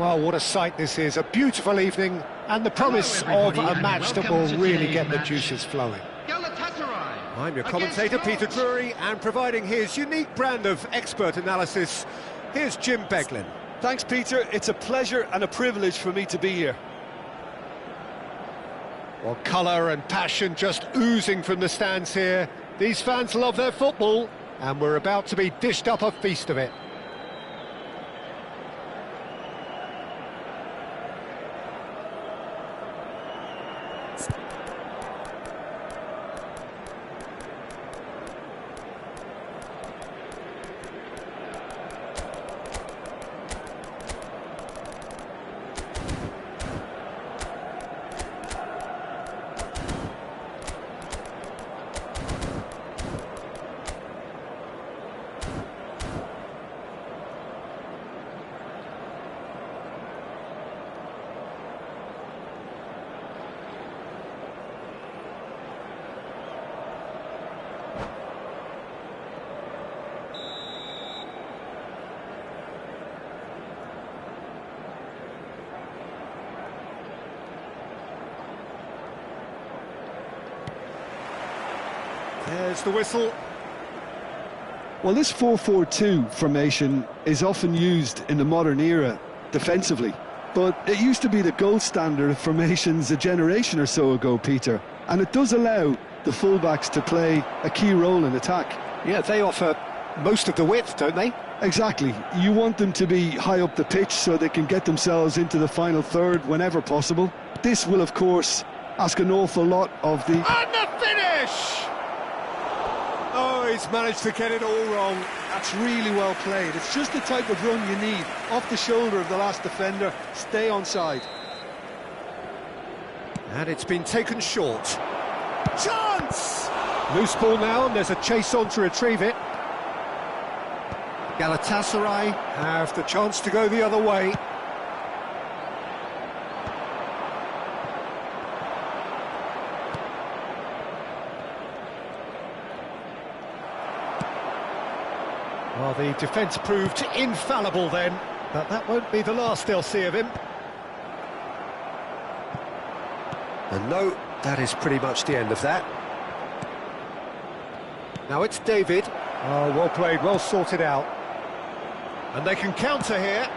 Well, what a sight this is. A beautiful evening and the promise of a match that will really get the juices flowing. I'm your commentator, Peter Drury, and providing his unique brand of expert analysis, here's Jim Beglin. Thanks, Peter. It's a pleasure and a privilege for me to be here. Well, colour and passion just oozing from the stands here. These fans love their football, and we're about to be dished up a feast of it. There's the whistle. Well, this 4-4-2 formation is often used in the modern era defensively, but it used to be the gold standard of formations a generation or so ago, Peter, and it does allow the fullbacks to play a key role in attack. Yeah, they offer most of the width, don't they? Exactly. You want them to be high up the pitch so they can get themselves into the final third whenever possible. This will, of course, ask an awful lot of the... And the finish! Oh, he's managed to get it all wrong. That's really well played. It's just the type of run you need. Off the shoulder of the last defender, stay onside. And it's been taken short. Chance! Loose ball now, and there's a chase on to retrieve it. Galatasaray have the chance to go the other way. Well, the defence proved infallible then, but that won't be the last they'll see of him. And no, that is pretty much the end of that. Now it's David. Oh, well played, well sorted out. And they can counter here.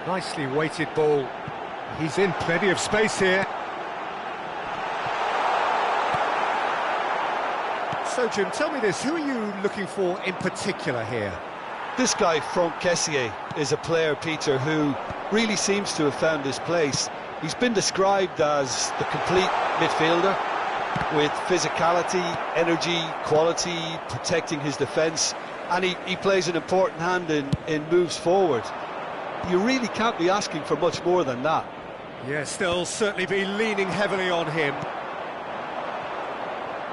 Nicely weighted ball. He's in plenty of space here. So, Jim, tell me this, who are you looking for in particular here? This guy, Franck Kessié, is a player, Peter, who really seems to have found his place. He's been described as the complete midfielder, with physicality, energy, quality, protecting his defence, and he plays an important hand in moves forward. You really can't be asking for much more than that. Yes, they'll certainly be leaning heavily on him.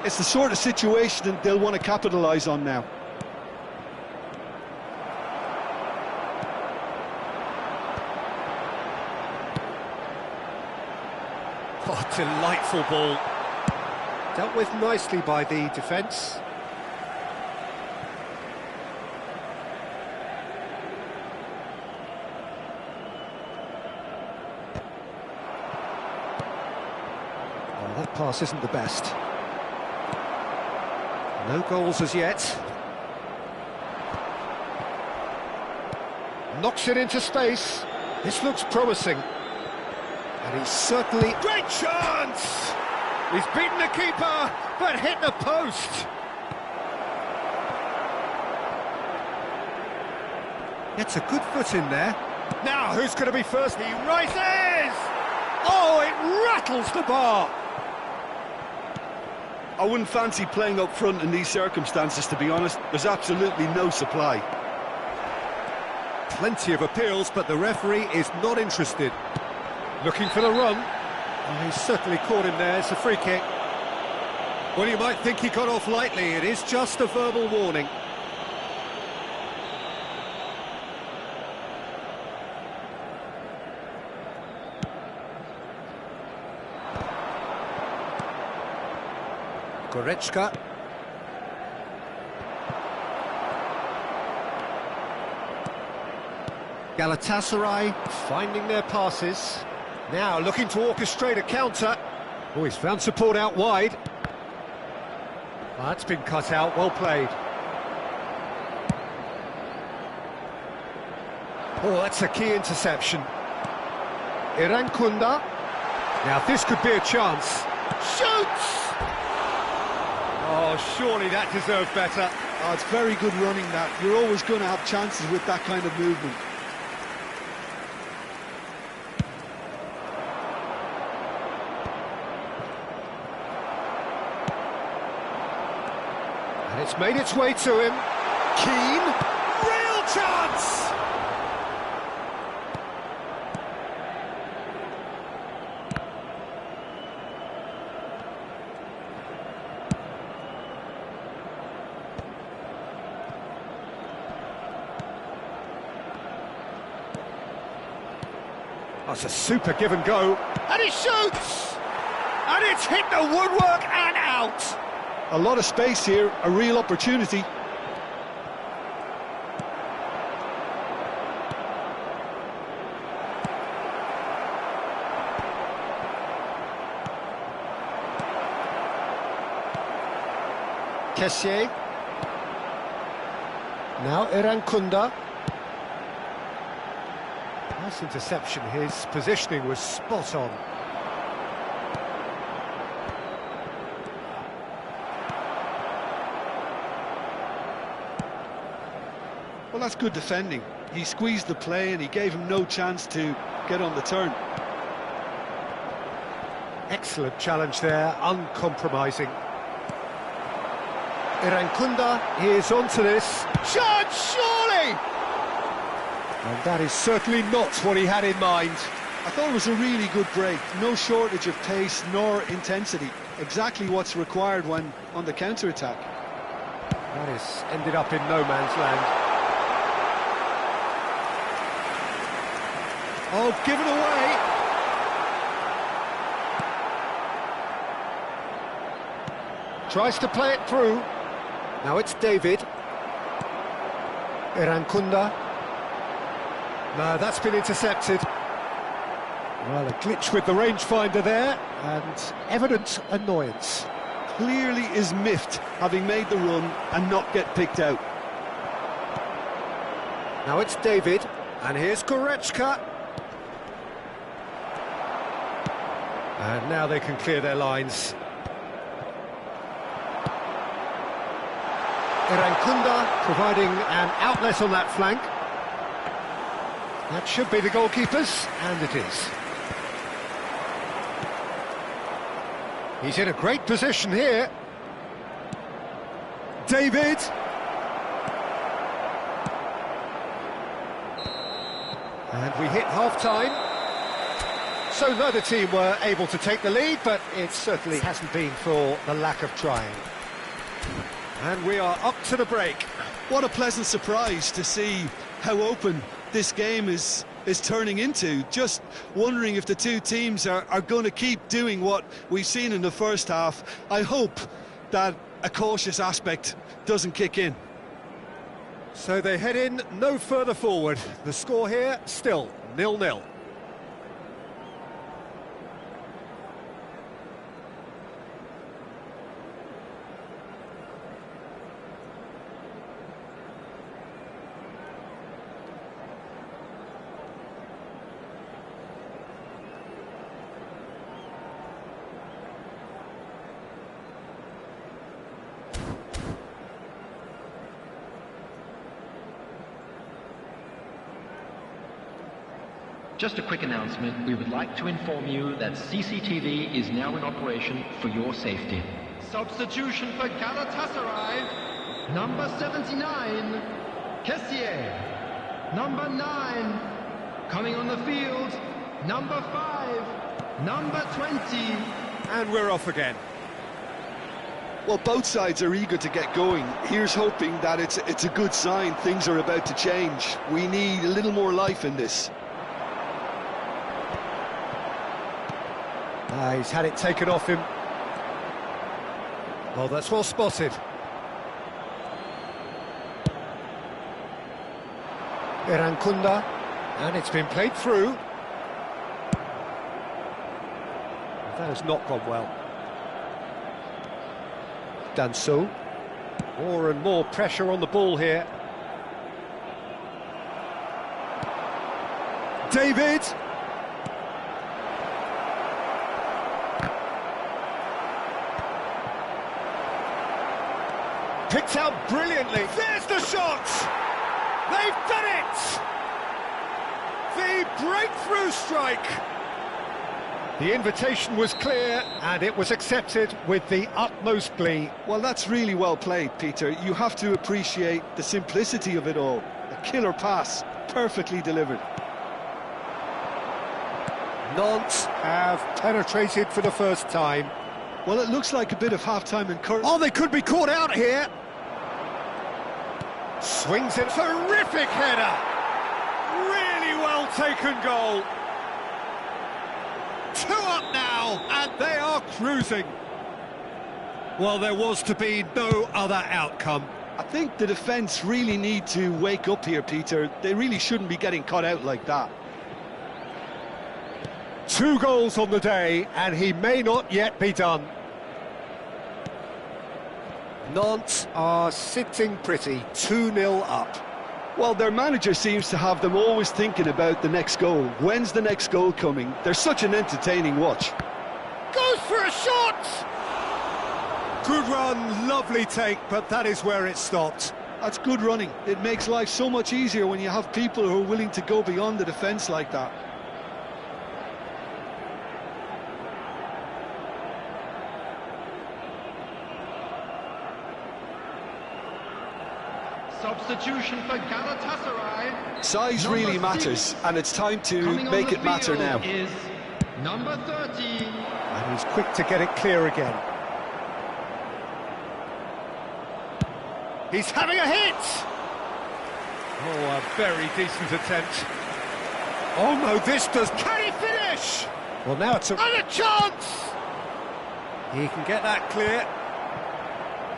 It's the sort of situation that they'll want to capitalise on now. Oh, delightful ball. Dealt with nicely by the defence. Well, that pass isn't the best. No goals as yet. Knocks it into space. This looks promising. And he's certainly... Great chance! He's beaten the keeper, but hit the post. Gets a good foot in there. Now, who's going to be first? He rises! Oh, it rattles the bar! I wouldn't fancy playing up front in these circumstances, to be honest. There's absolutely no supply. Plenty of appeals, but the referee is not interested. Looking for the run. Oh, he's certainly caught him there. It's a free kick. Well, you might think he got off lightly. It is just a verbal warning. Goretzka. Galatasaray finding their passes. Now looking to orchestrate a counter. Oh, he's found support out wide. That's been cut out, well played. Oh, that's a key interception. Irankunda. Now this could be a chance. Shoots! Oh, surely that deserved better. Oh, it's very good running that. You're always going to have chances with that kind of movement. And it's made its way to him. Keane. Real chance! That's a super give and go. And he shoots! And it's hit the woodwork and out! A lot of space here, a real opportunity. Kessié. Now Irankunda. Nice interception, his positioning was spot on. Well, that's good defending. He squeezed the play and he gave him no chance to get on the turn. Excellent challenge there, uncompromising. Irankunda is onto this. Shot, surely! And that is certainly not what he had in mind. I thought it was a really good break. No shortage of pace nor intensity. Exactly what's required when on the counter-attack. That is ended up in no man's land. Oh, given away! Tries to play it through. Now it's David. Irankunda. No, that's been intercepted. Well, a glitch with the rangefinder there, and evident annoyance. Clearly is miffed, having made the run and not get picked out. Now it's David, and here's Goretzka. And now they can clear their lines. Irankunda providing an outlet on that flank. That should be the goalkeeper's, and it is. He's in a great position here. David. And we hit half-time. So neither team were able to take the lead, but it certainly hasn't been for the lack of trying. And we are up to the break. What a pleasant surprise to see how open this game is turning into. Just wondering if the two teams are going to keep doing what we've seen in the first half. I hope that a cautious aspect doesn't kick in. So they head in no further forward. The score here still 0-0. Just a quick announcement. We would like to inform you that CCTV is now in operation for your safety. Substitution for Galatasaray. Number 79, Kessié. Number 9, coming on the field, number 5, number 20. And we're off again. Well, both sides are eager to get going. Here's hoping that it's a good sign. Things are about to change. We need a little more life in this. He's had it taken off him. Oh, that's well spotted. Irankunda. And it's been played through. That has not gone well. Done so. More and more pressure on the ball here. David. Picked out brilliantly. There's the shot! They've done it! The breakthrough strike! The invitation was clear, and it was accepted with the utmost glee. Well, that's really well played, Peter. You have to appreciate the simplicity of it all. A killer pass, perfectly delivered. Nantes have penetrated for the first time. Well, it looks like a bit of half-time encouragement. Oh, they could be caught out here. Swings it. Terrific header. Really well taken goal. 2 up now, and they are cruising. Well, there was to be no other outcome. I think the defence really need to wake up here, Peter. They really shouldn't be getting caught out like that. 2 goals on the day, and he may not yet be done. Nantes are sitting pretty, 2-0 up. Well, their manager seems to have them always thinking about the next goal. When's the next goal coming? They're such an entertaining watch. Goes for a shot! Good run, lovely take, but that is where it stopped. That's good running. It makes life so much easier when you have people who are willing to go beyond the defence like that. Substitution for Galatasaray. Size really matters, and it's time to make it matter now. Is number 30. And he's quick to get it clear again. He's having a hit! Oh, a very decent attempt. Oh no, this does... Can he finish? Well, now it's a... And a chance! He can get that clear.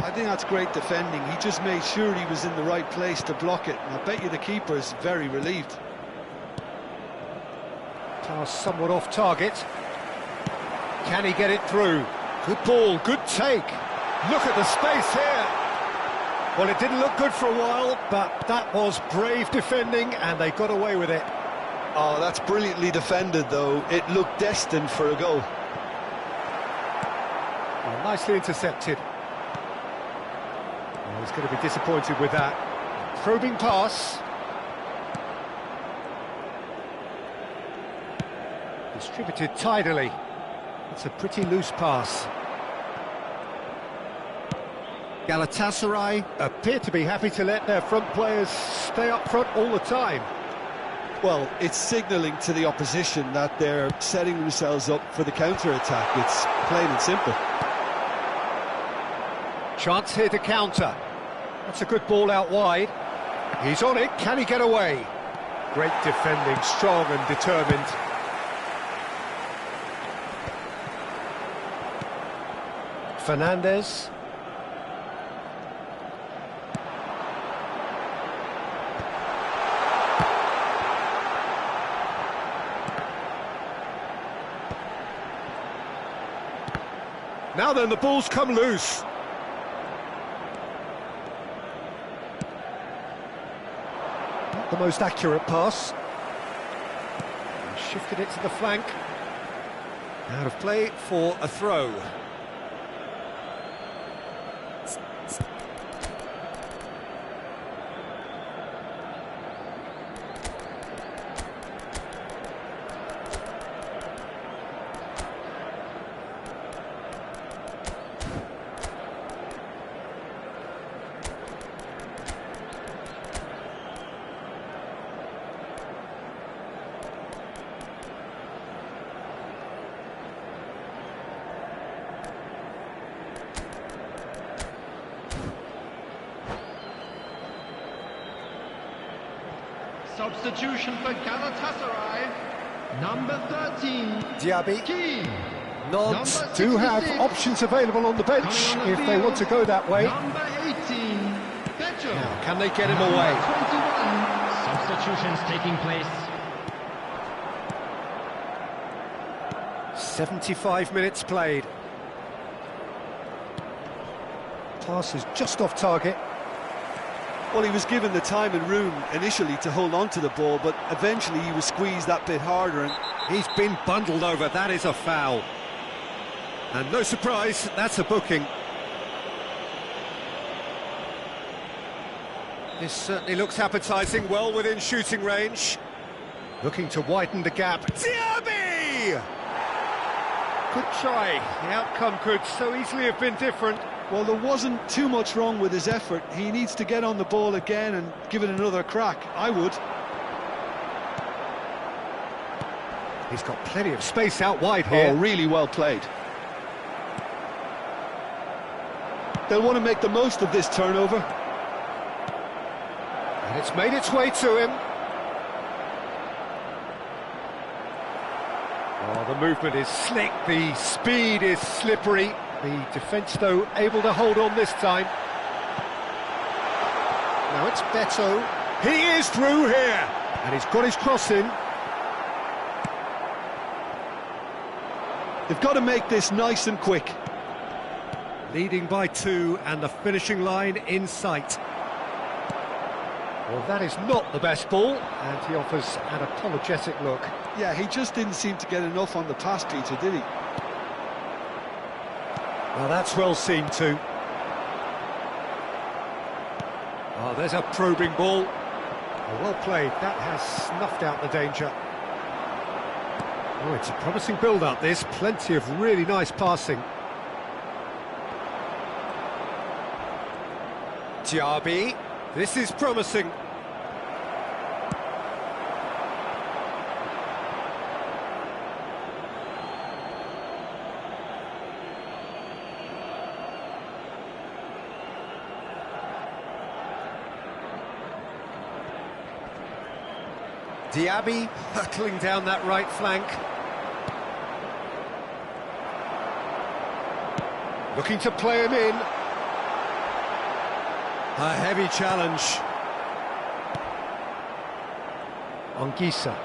I think that's great defending. He just made sure he was in the right place to block it. And I bet you the keeper is very relieved. Pass somewhat off target. Can he get it through? Good ball, good take. Look at the space here. Well, it didn't look good for a while, but that was brave defending, and they got away with it. Oh, that's brilliantly defended, though. It looked destined for a goal. Well, nicely intercepted. Well, he's going to be disappointed with that. Probing pass. Distributed tidily. It's a pretty loose pass. Galatasaray appear to be happy to let their front players stay up front all the time. Well, it's signalling to the opposition that they're setting themselves up for the counter-attack. It's plain and simple. Chance here to counter. That's a good ball out wide. He's on it. Can he get away? Great defending, strong and determined. Fernandez. Now then, the ball's come loose. Not the most accurate pass. And shifted it to the flank. Out of play for a throw. Substitution for Galatasaray, number 13, Diaby. Key. Nantes do have options available on the bench if they want to go that way. Number 18, Becher. Now, can they get him away? 21. Substitutions taking place. 75 minutes played. Pass is just off target. Well, he was given the time and room initially to hold on to the ball, but eventually he was squeezed that bit harder. And He's been bundled over, that is a foul. And no surprise, that's a booking. This certainly looks appetising, well within shooting range. Looking to widen the gap. Diaby! Good try, the outcome could so easily have been different. well, there wasn't too much wrong with his effort. He needs to get on the ball again and give it another crack. I would. He's got plenty of space out wide here. Oh, really well played. They'll want to make the most of this turnover. And it's made its way to him. Oh, the movement is slick, the speed is slippery. The defence, though, able to hold on this time. Now it's Beto. He is through here! And he's got his cross in. They've got to make this nice and quick. Leading by 2 and the finishing line in sight. Well, that is not the best ball, and he offers an apologetic look. Yeah, he just didn't seem to get enough on the pass, Peter, did he? Well, that's well seen too. Oh, there's a probing ball. Well played, that has snuffed out the danger. Oh, it's a promising build-up, this. Plenty of really nice passing. Diaby, this is promising. Diaby hurtling down that right flank. Looking to play him in. A heavy challenge. Anguissa.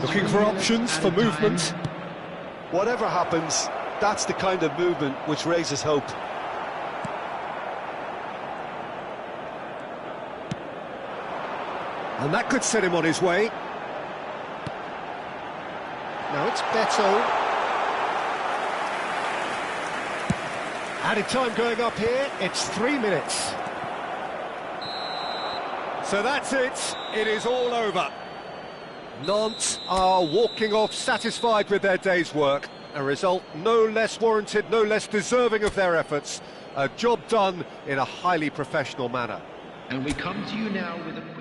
Looking for options for movement. Whatever happens, that's the kind of movement which raises hope. And that could set him on his way. Now it's Beto. Added time going up here, it's 3 minutes. So that's it. It is all over. Nantes are walking off satisfied with their day's work. A result no less warranted, no less deserving of their efforts. A job done in a highly professional manner. And we come to you now with a quick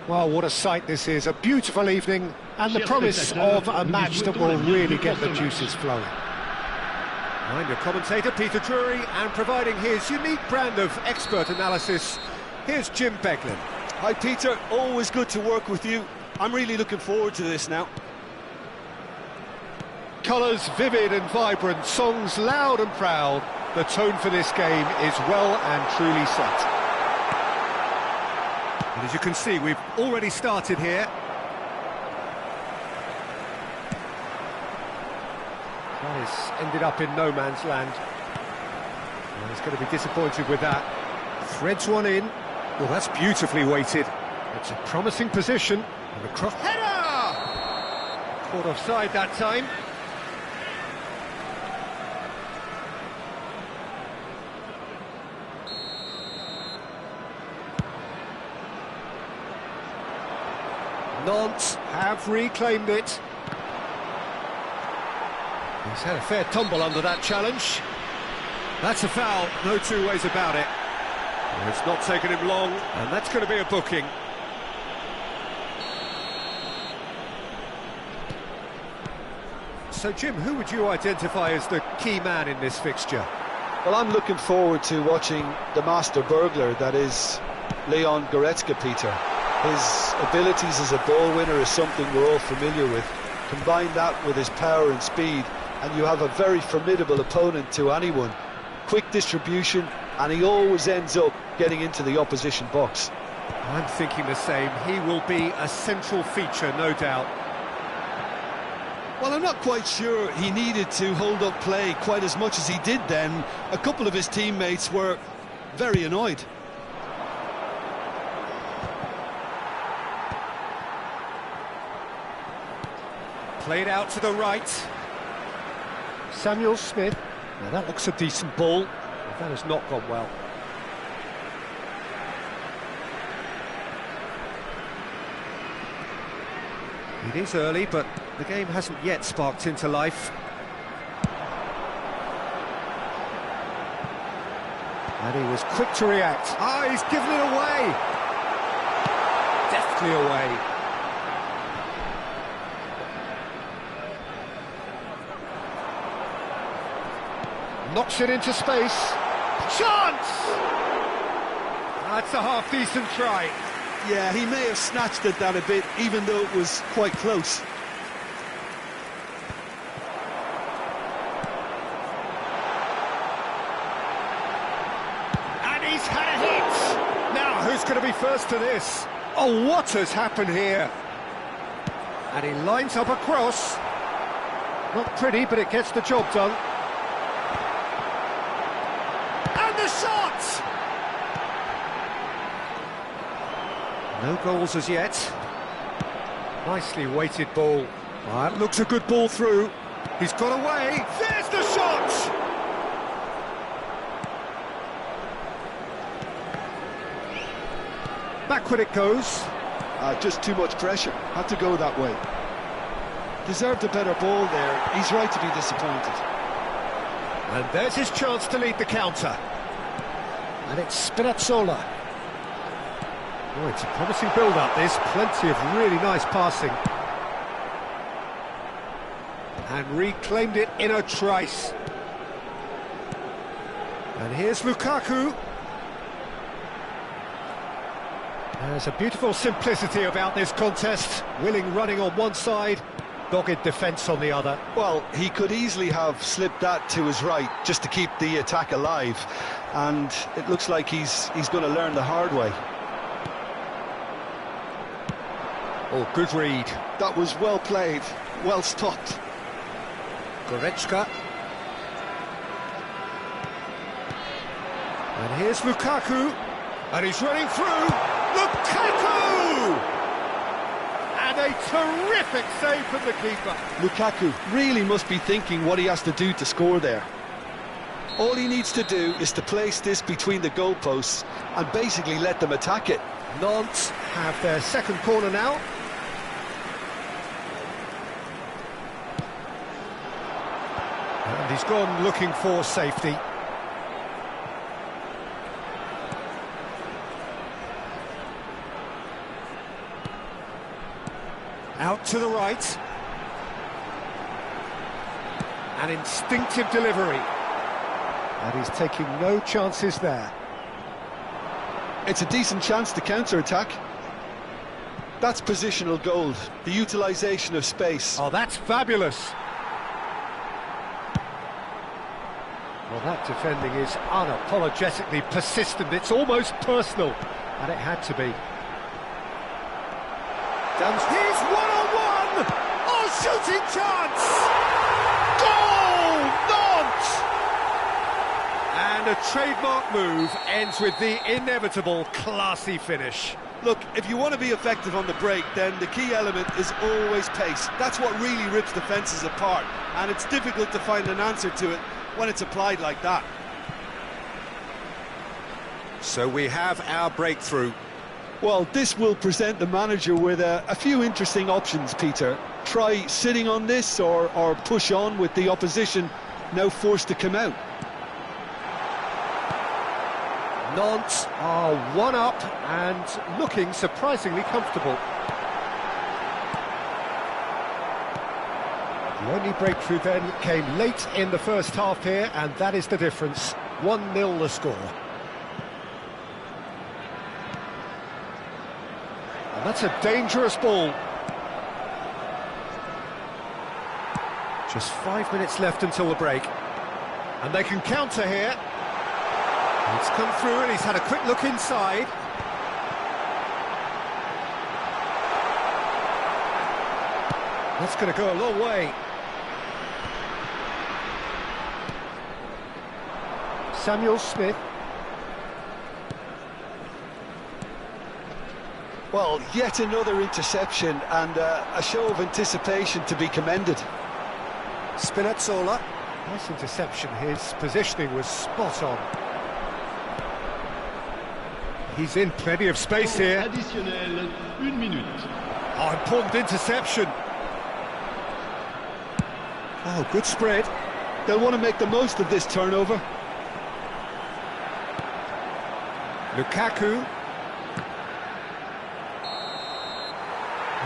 Well, what a sight this is, a beautiful evening and the promise of a match that will really get the juices flowing. I'm your commentator, Peter Drury, and providing his unique brand of expert analysis, here's Jim Beglin. Hi Peter, always good to work with you. I'm really looking forward to this now. Colours vivid and vibrant, songs loud and proud. The tone for this game is well and truly set. And as you can see, we've already started here. That has ended up in no man's land. Well, he's going to be disappointed with that. Threads one in. Well, that's beautifully weighted. It's a promising position. And the cross header! Caught offside that time. Nantes have reclaimed it. He's had a fair tumble under that challenge. That's a foul, no two ways about it. Well, it's not taken him long, and that's going to be a booking. So, Jim, who would you identify as the key man in this fixture? Well, I'm looking forward to watching the master burglar, that is Leon Goretzka, Peter. His abilities as a ball winner is something we're all familiar with. Combine that with his power and speed, and you have a very formidable opponent to anyone. Quick distribution, and he always ends up getting into the opposition box. I'm thinking the same. He will be a central feature, no doubt. Well, I'm not quite sure he needed to hold up play quite as much as he did then. A couple of his teammates were very annoyed. Played out to the right. Samuel Smith. Now that looks a decent ball, but that has not gone well. It is early, but the game hasn't yet sparked into life. And he was quick to react. Ah, he's given it away! Deftly away. Knocks it into space. Chance! That's a half-decent try. Yeah, he may have snatched at that a bit, even though it was quite close. And he's had a hit! Now, who's going to be first to this? Oh, what has happened here? And he lines up a cross. Not pretty, but it gets the job done. And the shot! No goals as yet. Nicely weighted ball. That looks a good ball through. He's got away. There's the shot! Backward it goes. Just too much pressure. Had to go that way. Deserved a better ball there. He's right to be disappointed. And there's his chance to lead the counter. And it's Spinazzola. Oh, it's a promising build-up, this. Plenty of really nice passing. And reclaimed it in a trice. And here's Lukaku. There's a beautiful simplicity about this contest. Willing running on one side, dogged defence on the other. Well, he could easily have slipped that to his right just to keep the attack alive. And it looks like he's going to learn the hard way. Oh, good read. That was well played, well stopped. Goretzka. And here's Lukaku. And he's running through. Lukaku! And a terrific save from the keeper. Lukaku really must be thinking what he has to do to score there. All he needs to do is to place this between the goalposts and basically let them attack it. Nantes have their second corner now. And he's gone looking for safety. Out to the right. An instinctive delivery. And he's taking no chances there. It's a decent chance to counter-attack. That's positional gold, the utilisation of space. Oh, that's fabulous. Well, that defending is unapologetically persistent. It's almost personal, and it had to be. He's one-on-one! Oh, shooting chance! Goal! Nantes! And a trademark move ends with the inevitable classy finish. Look, if you want to be effective on the break, then the key element is always pace. That's what really rips defences apart, and it's difficult to find an answer to it when it's applied like that. So we have our breakthrough. Well, this will present the manager with a few interesting options, Peter. Try sitting on this or push on with the opposition now forced to come out. Nantes are one up and looking surprisingly comfortable. The only breakthrough then came late in the first half here, and that is the difference. 1-0 the score. And that's a dangerous ball. Just 5 minutes left until the break. And they can counter here. It's come through and he's had a quick look inside. That's going to go a long way. Samuel Smith. Well, yet another interception and a show of anticipation to be commended. Spinazzola. Nice interception. His positioning was spot on. He's in plenty of space here. Additionnel, 1 minute. Oh, important interception. Oh, good spread. They'll want to make the most of this turnover. Lukaku.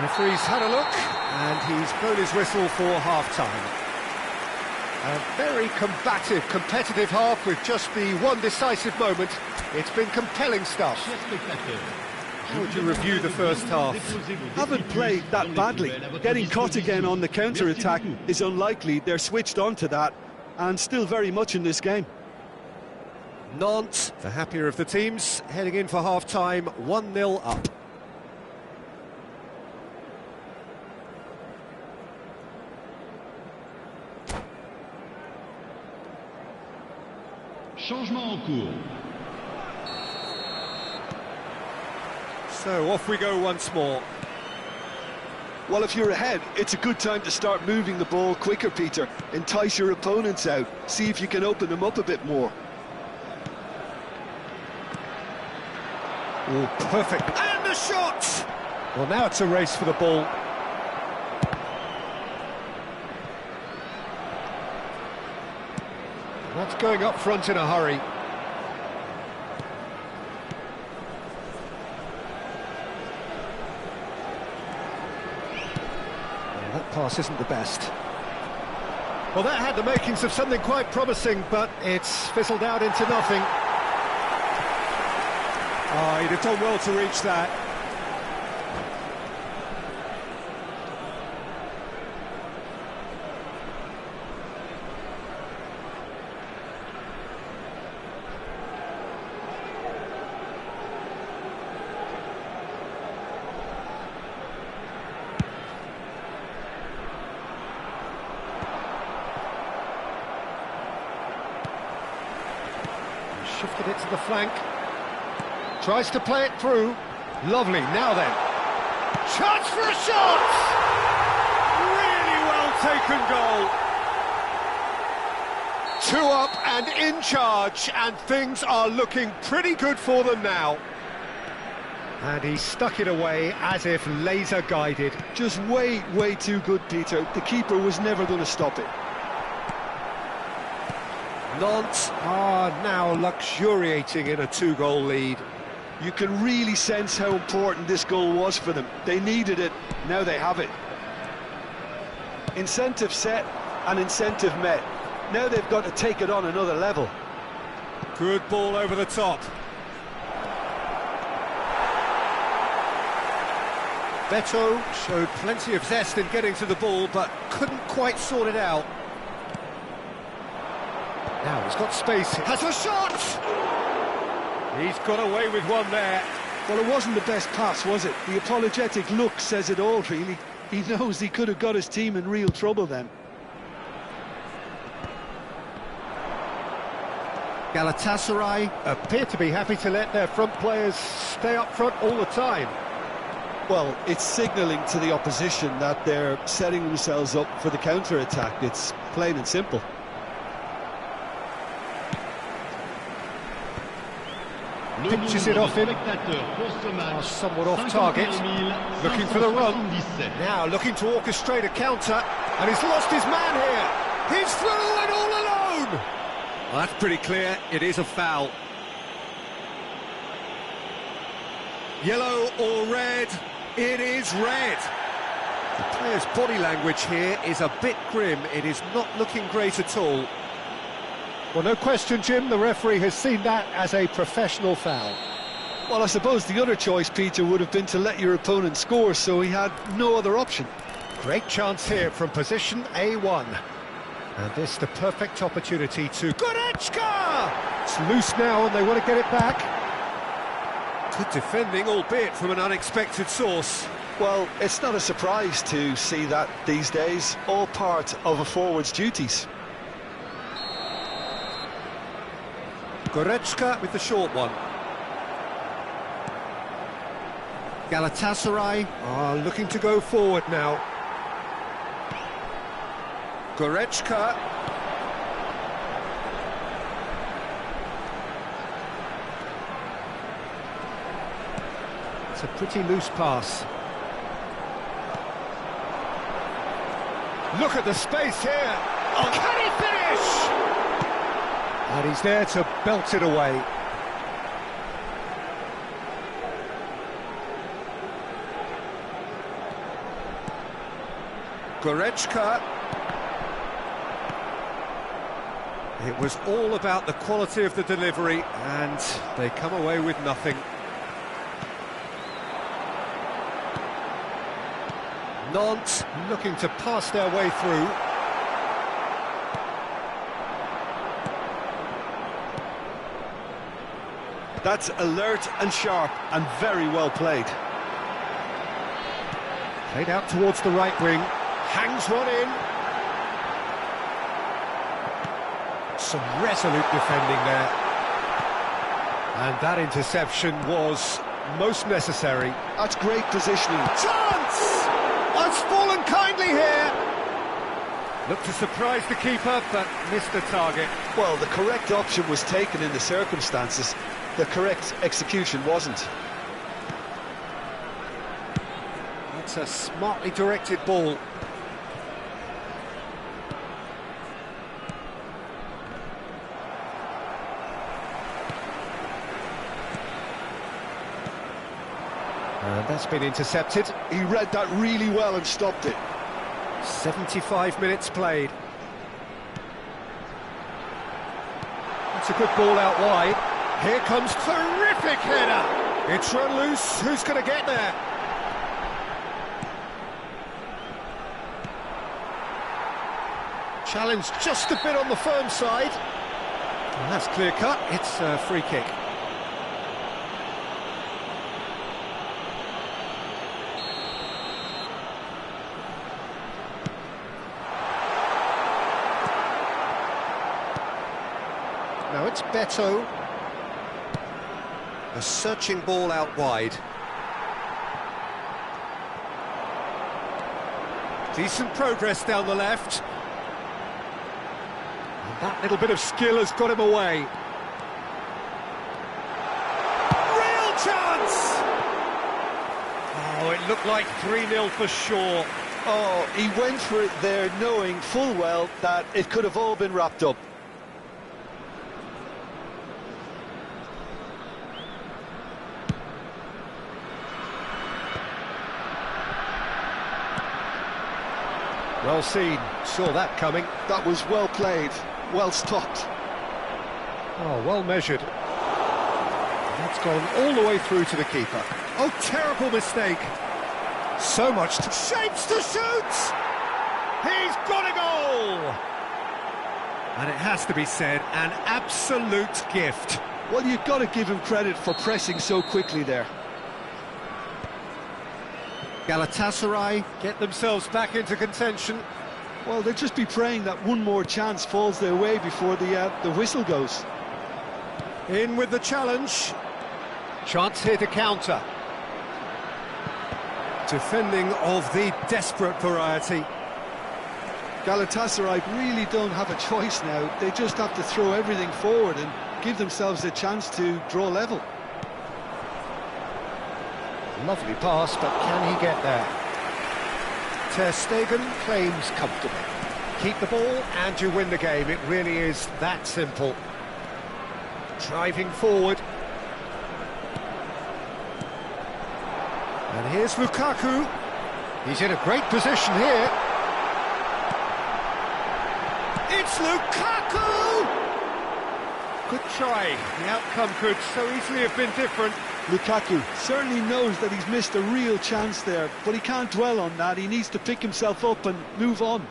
Referee's had a look, and he's blown his whistle for half-time. A very combative, competitive half with just the one decisive moment. It's been compelling stuff. How would you review the first half? Haven't played that badly. Getting caught again on the counter-attack is unlikely. They're switched on to that, and still very much in this game. Nantes, the happier of the teams, heading in for half-time, 1-0 up. Changement en cours. So off we go once more. Well, if you're ahead, it's a good time to start moving the ball quicker, Peter. Entice your opponents out. See if you can open them up a bit more. Oh, perfect. And the shot! Well, now it's a race for the ball. That's going up front in a hurry. Well, that pass isn't the best. Well, that had the makings of something quite promising, but it's fizzled out into nothing. Oh, he'd have done well to reach that. Shifted it to the flank. Tries to play it through. Lovely, now then. Chance for a shot! Really well taken goal. 2 up and in charge, and things are looking pretty good for them now. And he stuck it away as if laser guided. Just way too good, Peter. The keeper was never going to stop it. Nantes are now luxuriating in a 2-goal lead. You can really sense how important this goal was for them. They needed it, now they have it. Incentive set and incentive met. Now they've got to take it on another level. Good ball over the top. Beto showed plenty of zest in getting to the ball, but couldn't quite sort it out. Now he's got space, has a shot! He's got away with one there. Well, it wasn't the best pass, was it? The apologetic look says it all, really. He knows he could have got his team in real trouble then. Galatasaray Appear to be happy to let their front players stay up front all the time. Well, it's signalling to the opposition that they're setting themselves up for the counter-attack. It's plain and simple. Pitches it off him. Somewhat off target. Looking for the run. Now looking to orchestrate a counter. And he's lost his man here. He's through and all alone. Well, that's pretty clear. It is a foul. Yellow or red? It is red. The player's body language here is a bit grim. It is not looking great at all. Well, no question, Jim, the referee has seen that as a professional foul. Well, I suppose the other choice, Peter, would have been to let your opponent score, so he had no other option. Great chance here from position A1. And this the perfect opportunity to... Goretzka! It's loose now and they want to get it back. Good defending, albeit from an unexpected source. Well, it's not a surprise to see that these days, all part of a forward's duties. Goretzka with the short one. Galatasaray are looking to go forward now. Goretzka. It's a pretty loose pass. Look at the space here. Oh, can he finish? And he's there to belt it away. Goretzka. It was all about the quality of the delivery, and they come away with nothing. Nantes looking to pass their way through. That's alert and sharp and very well played. Played out towards the right wing. Hangs one in. Some resolute defending there. And that interception was most necessary. That's great positioning. Chance! Has fallen kindly here. Looked to surprise the keeper, but missed the target. Well, the correct option was taken in the circumstances. The correct execution wasn't. That's a smartly directed ball. And that's been intercepted. He read that really well and stopped it. 75 minutes played. That's a good ball out wide. Here comes terrific header. It's run loose. Who's going to get there? Challenge just a bit on the firm side. And that's clear cut. It's a free kick. Now it's Beto. A searching ball out wide. Decent progress down the left. And that little bit of skill has got him away. Real chance! Oh, it looked like 3-0 for sure. Oh, he went for it there knowing full well that it could have all been wrapped up. Well seen, saw that coming. That was well played, well stopped. Oh, well measured. That's gone all the way through to the keeper. Oh, terrible mistake. So much to... Shapes to shoot! He's got a goal! And it has to be said, an absolute gift. Well, you've got to give him credit for pressing so quickly there. Galatasaray get themselves back into contention. Well, they'll just be praying that one more chance falls their way before the whistle goes. In with the challenge. Chance here to counter. Defending of the desperate variety. Galatasaray really don't have a choice now. They just have to throw everything forward and give themselves a chance to draw level. Lovely pass, but can he get there? Ter Stegen claims comfortably. Keep the ball and you win the game. It really is that simple. Driving forward. And here's Lukaku. He's in a great position here. It's Lukaku! Good try. The outcome could so easily have been different. Lukaku certainly knows that he's missed a real chance there, but he can't dwell on that. He needs to pick himself up and move on.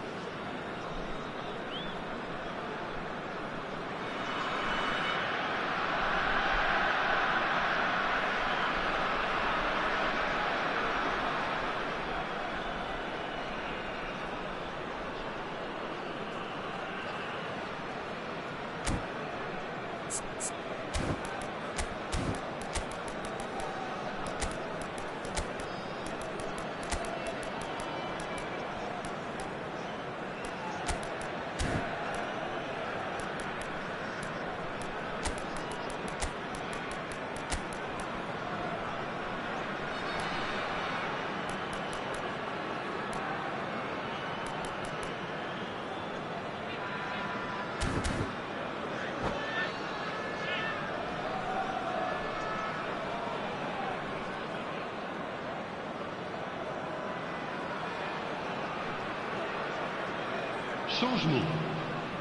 Changement.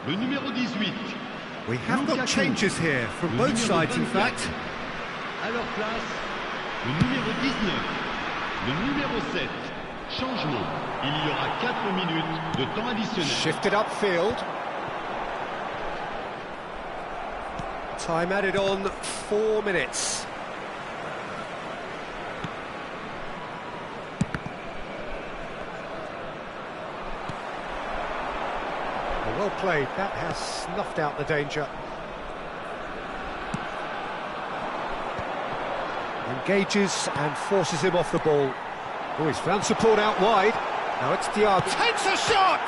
Le numéro 18. We have got changes here from both sides, in fact. À leur place, le numéro 19. Le numéro 7. Changement. Il y aura 4 minutes de temps additionnel. Shifted upfield. Time added on 4 minutes. Well played, that has snuffed out the danger. Engages and forces him off the ball. Oh, he's found support out wide. Now it's Diab. Takes a shot!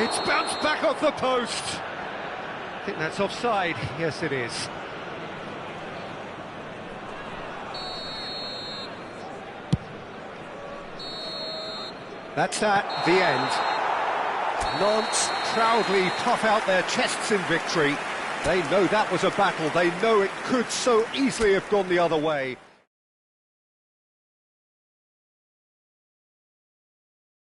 It's bounced back off the post. I think that's offside. Yes, it is. That's that, the end. Nantes proudly puff out their chests in victory. They know that was a battle. They know it could so easily have gone the other way.